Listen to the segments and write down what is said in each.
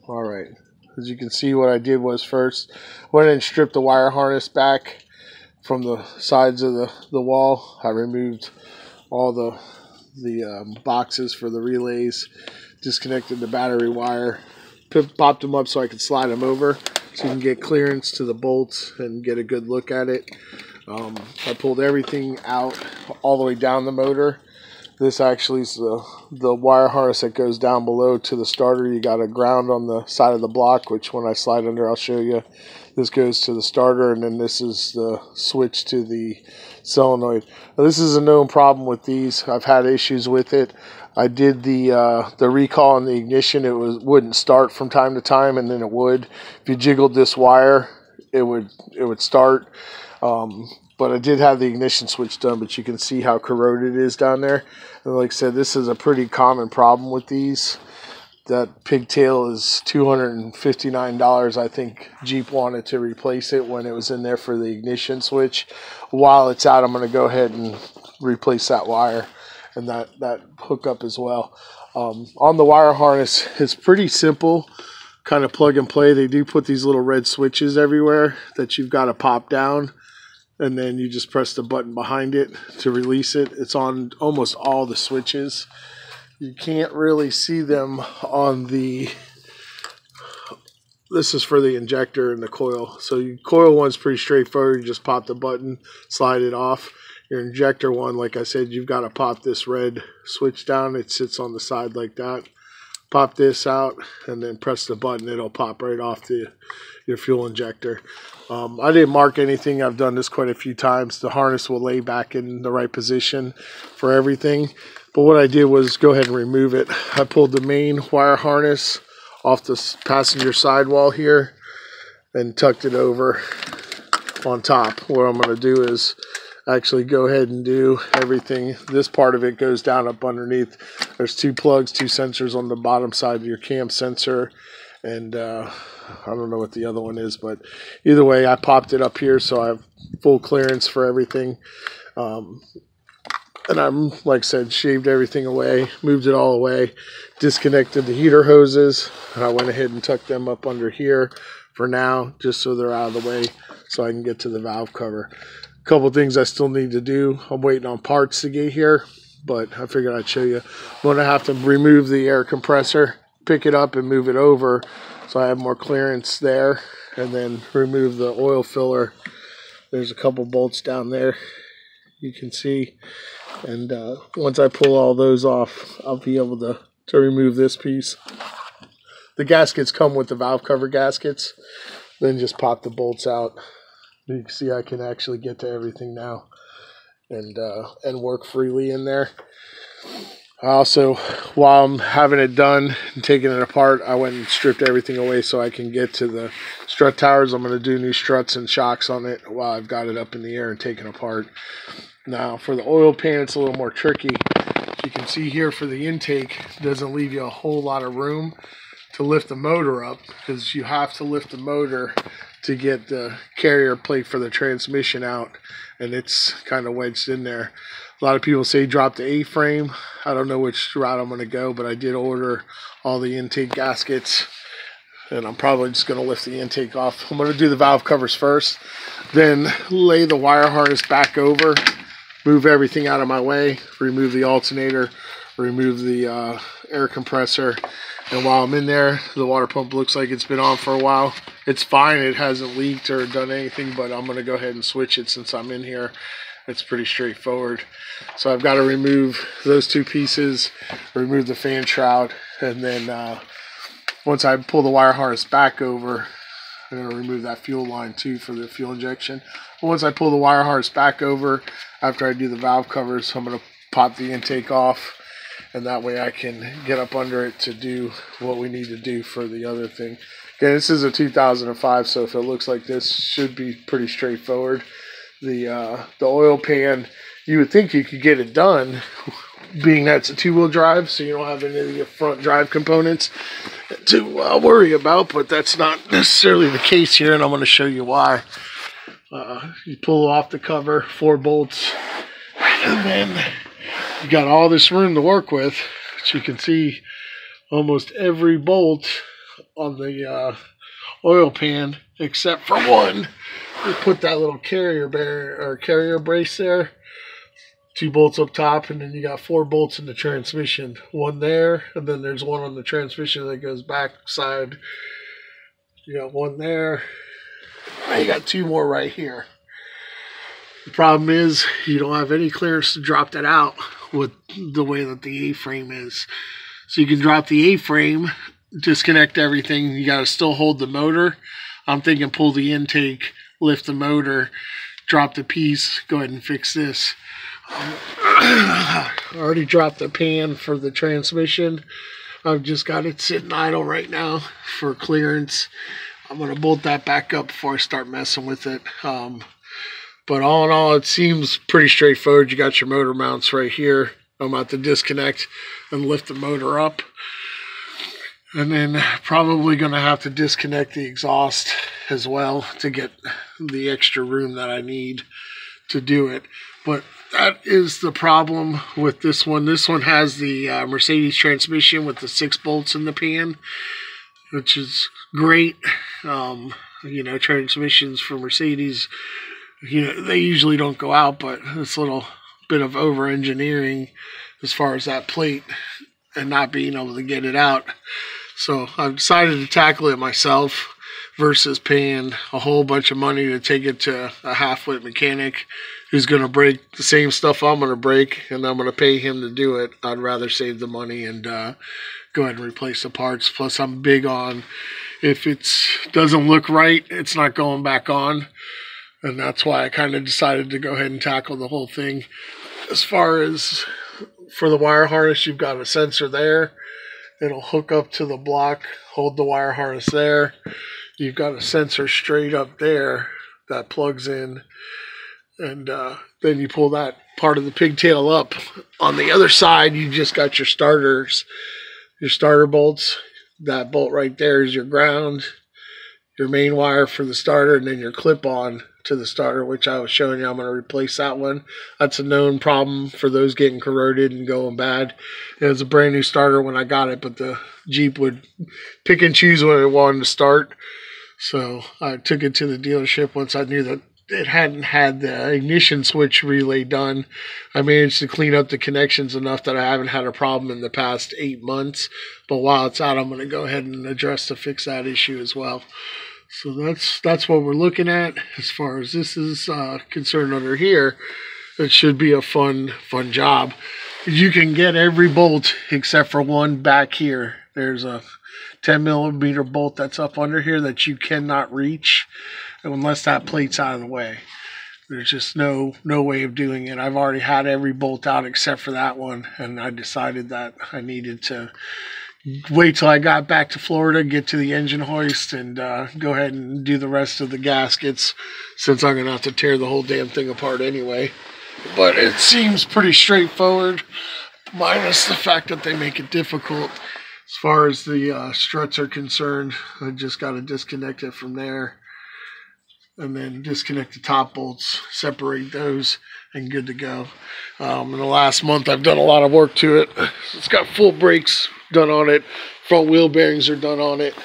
All right. As you can see, what I did was first went and stripped the wire harness back from the sides of the wall. I removed all the boxes for the relays, disconnected the battery wire, popped them up so I could slide them over so you can get clearance to the bolts and get a good look at it. I pulled everything out all the way down the motor. This actually is the wire harness that goes down below to the starter. You got a ground on the side of the block, which when I slide under, I'll show you. This goes to the starter, and then this is the switch to the solenoid. Now, this is a known problem with these. I've had issues with it. I did the recall on the ignition. It wouldn't start from time to time, and then it would. If you jiggled this wire, it would start. But I did have the ignition switch done, but you can see how corroded it is down there. And like I said, this is a pretty common problem with these. That pigtail is $259. I think Jeep wanted to replace it when it was in there for the ignition switch. While it's out, I'm going to go ahead and replace that wire and that hookup as well. On the wire harness, it's pretty simple, kind of plug and play. They do put these little red switches everywhere that you've got to pop down, and then you just press the button behind it to release it. It's on almost all the switches. You can't really see them on the, this is for the injector and the coil. So your coil one's pretty straightforward. You just pop the button, slide it off. Your injector one, like I said, you've got to pop this red switch down. It sits on the side like that. Pop this out and then press the button. It'll pop right off your fuel injector. I didn't mark anything. I've done this quite a few times. The harness will lay back in the right position for everything. But what I did was go ahead and remove it. I pulled the main wire harness off the passenger sidewall here and tucked it over on top. What I'm going to do is actually go ahead and do everything. This part of it goes down up underneath. There's two plugs, two sensors on the bottom side of your cam sensor, and I don't know what the other one is, but either way, I popped it up here so I have full clearance for everything. And I'm, like I said, shaved everything away, moved it all away, disconnected the heater hoses, and I went ahead and tucked them up under here for now, just so they're out of the way so I can get to the valve cover. A couple things I still need to do. I'm waiting on parts to get here, but I figured I'd show you. I'm going to have to remove the air compressor, pick it up and move it over so I have more clearance there, and then remove the oil filler. There's a couple bolts down there you can see, and once I pull all those off, I'll be able to remove this piece. The gaskets come with the valve cover gaskets. Then just pop the bolts out. You can see I can actually get to everything now and work freely in there. I also, while I'm having it done and taking it apart, I went and stripped everything away so I can get to the strut towers. I'm going to do new struts and shocks on it while I've got it up in the air and taken apart. Now, for the oil pan, it's a little more tricky. As you can see here, for the intake, it doesn't leave you a whole lot of room to lift the motor up, because you have to lift the motor to get the carrier plate for the transmission out, and it's kind of wedged in there. A lot of people say drop the A-frame. I don't know which route I'm going to go, but I did order all the intake gaskets, and I'm probably just going to lift the intake off. I'm going to do the valve covers first, then lay the wire harness back over, move everything out of my way, remove the alternator, remove the air compressor, and while I'm in there, the water pump looks like it's been on for a while. It's fine. It hasn't leaked or done anything, but I'm going to go ahead and switch it since I'm in here. It's pretty straightforward. So I've got to remove those two pieces, remove the fan shroud, and then once I pull the wire harness back over, I'm going to remove that fuel line too for the fuel injection. Once I pull the wire harness back over, after I do the valve covers, I'm going to pop the intake off, and that way I can get up under it to do what we need to do for the other thing. Again, this is a 2005, so if it looks like this, should be pretty straightforward. The oil pan, you would think you could get it done, being that it's a two-wheel drive, so you don't have any of the front drive components to worry about, but that's not necessarily the case here, and I'm going to show you why. You pull off the cover, 4 bolts, and then you got all this room to work with. As you can see, almost every bolt on the oil pan, except for one. We put that little carrier brace there. 2 bolts up top, and then you got 4 bolts in the transmission. One there, and then there's one on the transmission that goes back side. You got one there. Now you got 2 more right here. The problem is you don't have any clearance to drop that out with the way that the A-frame is. So you can drop the A-frame, disconnect everything. You got to still hold the motor. I'm thinking pull the intake, lift the motor, drop the piece, go ahead and fix this. I already dropped the pan for the transmission. I've just got it sitting idle right now for clearance. I'm going to bolt that back up before I start messing with it. But all in all, it seems pretty straightforward. You got your motor mounts right here. I'm about to disconnect and lift the motor up. And then probably going to have to disconnect the exhaust as well to get the extra room that I need to do it. But that is the problem with this one. This one has the Mercedes transmission with the 6 bolts in the pan, which is great. You know, transmissions for Mercedes, you know, they usually don't go out, but it's a little bit of over-engineering as far as that plate and not being able to get it out. So I've decided to tackle it myself versus paying a whole bunch of money to take it to a half-wit mechanic who's going to break the same stuff I'm going to break, and I'm going to pay him to do it. I'd rather save the money and go ahead and replace the parts. Plus, I'm big on if it doesn't look right, it's not going back on. And that's why I kind of decided to go ahead and tackle the whole thing. As far as for the wire harness, you've got a sensor there. It'll hook up to the block, hold the wire harness there. You've got a sensor straight up there that plugs in. And then you pull that part of the pigtail up. On the other side, you just got your starters, your starter bolts. That bolt right there is your ground, your main wire for the starter, and then your clip-on to the starter, which I was showing you. I'm going to replace that one. That's a known problem for those getting corroded and going bad. It was a brand new starter when I got it, but the Jeep would pick and choose when it wanted to start. So I took it to the dealership once I knew that it hadn't had the ignition switch relay done. I managed to clean up the connections enough that I haven't had a problem in the past 8 months. But while it's out, I'm going to go ahead and address to fix that issue as well. So that's what we're looking at as far as this is concerned under here. It should be a fun job. You can get every bolt except for one back here. There's a 10mm bolt that's up under here that you cannot reach unless that plate's out of the way. There's just no way of doing it. I've already had every bolt out except for that one, and I decided that I needed to wait till I got back to Florida, get to the engine hoist, and go ahead and do the rest of the gaskets, since I'm going to have to tear the whole damn thing apart anyway. But it seems pretty straightforward, minus the fact that they make it difficult. As far as the struts are concerned, I just got to disconnect it from there, and then disconnect the top bolts, separate those, and good to go. In the last month, I've done a lot of work to it. It's got full brakes done on it. Front wheel bearings are done on it.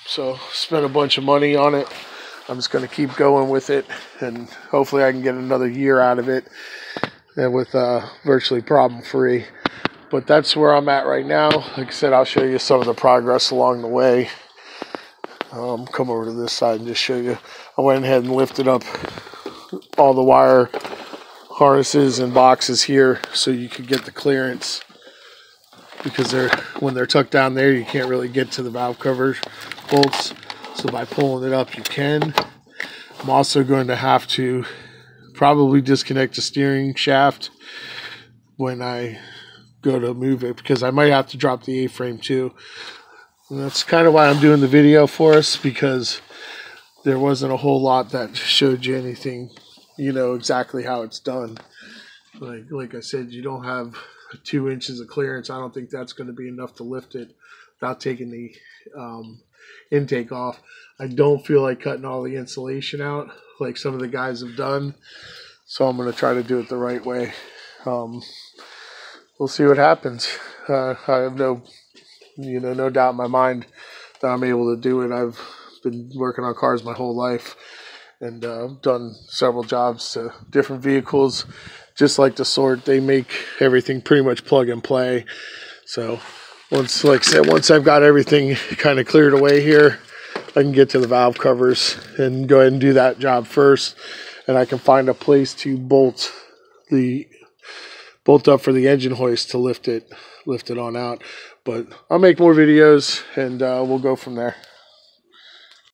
So spent a bunch of money on it. I'm just going to keep going with it, and hopefully I can get another year out of it and with virtually problem-free. But that's where I'm at right now. Like I said, I'll show you some of the progress along the way. Come over to this side and just show you. I went ahead and lifted up all the wire harnesses and boxes here so you could get the clearance, because when they're tucked down there, you can't really get to the valve cover bolts. So by pulling it up, you can. I'm also going to have to probably disconnect the steering shaft when I go to move it, because I might have to drop the A-frame too. And that's kind of why I'm doing the video for us, because there wasn't a whole lot that showed you anything, you know, exactly how it's done. Like I said, you don't have 2 inches of clearance. I don't think that's going to be enough to lift it without taking the intake off. I don't feel like cutting all the insulation out like some of the guys have done, so I'm going to try to do it the right way. We'll see what happens. I have no doubt in my mind that I'm able to do it. I've been working on cars my whole life, and done several jobs to different vehicles. Just like the sort, they make everything pretty much plug and play. So once, like I said, once I've got everything kind of cleared away here, I can get to the valve covers and go ahead and do that job first, and I can find a place to bolt up for the engine hoist to lift it on out. But I'll make more videos, and we'll go from there.